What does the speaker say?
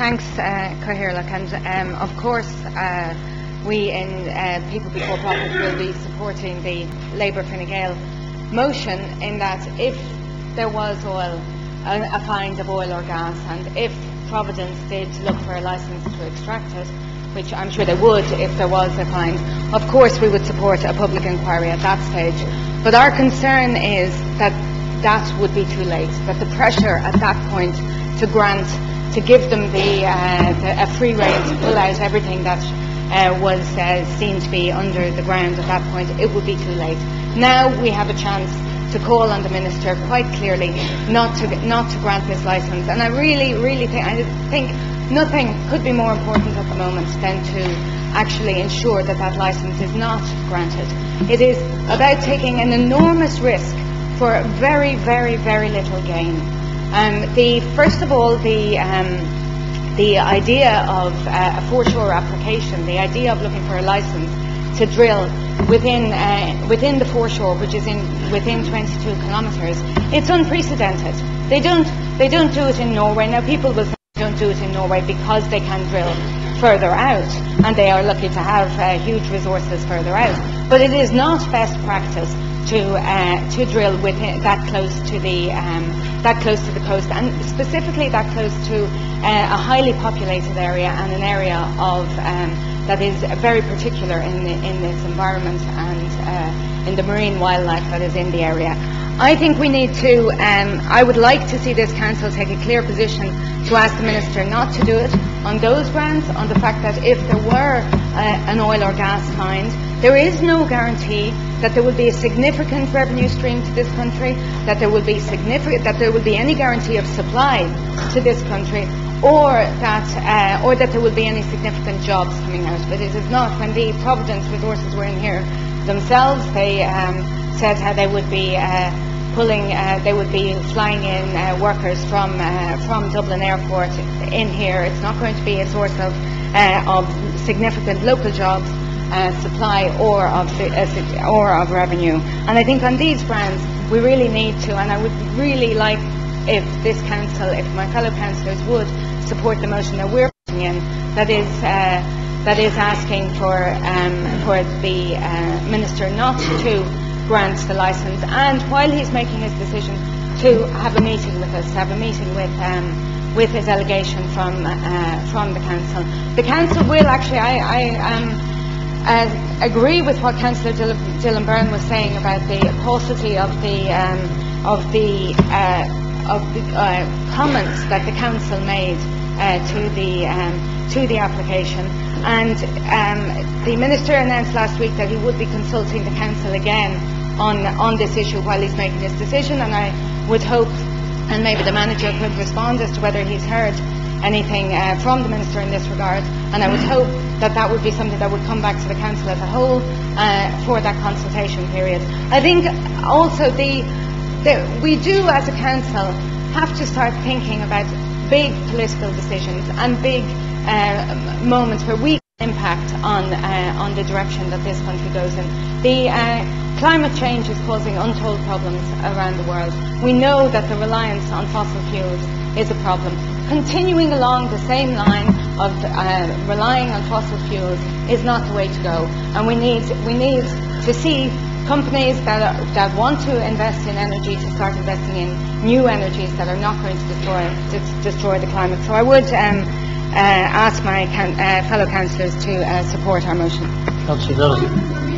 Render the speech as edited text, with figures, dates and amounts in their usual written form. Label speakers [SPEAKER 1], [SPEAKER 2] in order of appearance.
[SPEAKER 1] Thanks, Cllr, and of course we in People Before Profit will be supporting the Labour Fine Gael motion, in that if there was a find of oil or gas, and if Providence did look for a licence to extract it, which I'm sure they would if there was a find, of course we would support a public inquiry at that stage. But our concern is that that would be too late, that the pressure at that point to give them a free rein to pull out everything that was seen to be under the ground at that point, it would be too late. Now we have a chance to call on the Minister quite clearly not to grant this licence, and I really think nothing could be more important at the moment than to actually ensure that that licence is not granted. It is about taking an enormous risk for very little gain. First of all, the idea of a Foreshore application, the idea of looking for a licence to drill within the Foreshore, which is within 22 kilometres, it's unprecedented. They don't do it in Norway. Now, people will say they don't do it in Norway because they can drill further out, and they are lucky to have huge resources further out. But it is not best practice to drill within that close to the coast, and specifically that close to a highly populated area, and an area of that is very particular in this environment and in the marine wildlife that is in the area. I think we need to, I would like to see this council take a clear position to ask the Minister not to do it on those grounds, on the fact that if there were an oil or gas find, there is no guarantee that there will be a significant revenue stream to this country, that there will be any guarantee of supply to this country, or that there will be any significant jobs coming out of it. It is not. When the Providence Resources were in here themselves, they said how they would be flying in workers from Dublin Airport in here. It's not going to be a source of significant local jobs, supply, or of revenue. And I think on these grounds we really need to, and I would really like if this council, if my fellow councillors would support the motion that we're putting in, that is asking for the Minister not to grant the licence, and while he's making his decision, to have a meeting with us, with a delegation from the council. The council will actually, I agree with what Councillor Dylan Byrne was saying about the paucity of the comments that the council made to the application, and the Minister announced last week that he would be consulting the council again on this issue while he's making his decision, and I would hope, and maybe the manager could respond as to whether he's heard anything from the Minister in this regard, and I would hope that that would be something that would come back to the council as a whole for that consultation period. I think also we do as a council have to start thinking about big political decisions and big moments where we can impact on the direction that this country goes in. Climate change is causing untold problems around the world. We know that the reliance on fossil fuels is a problem. Continuing along the same line of relying on fossil fuels is not the way to go, and we need to see companies that want to invest in energy to start investing in new energies that are not going to destroy the climate. So I would ask my fellow councillors to support our motion.
[SPEAKER 2] Councillor Donoghue.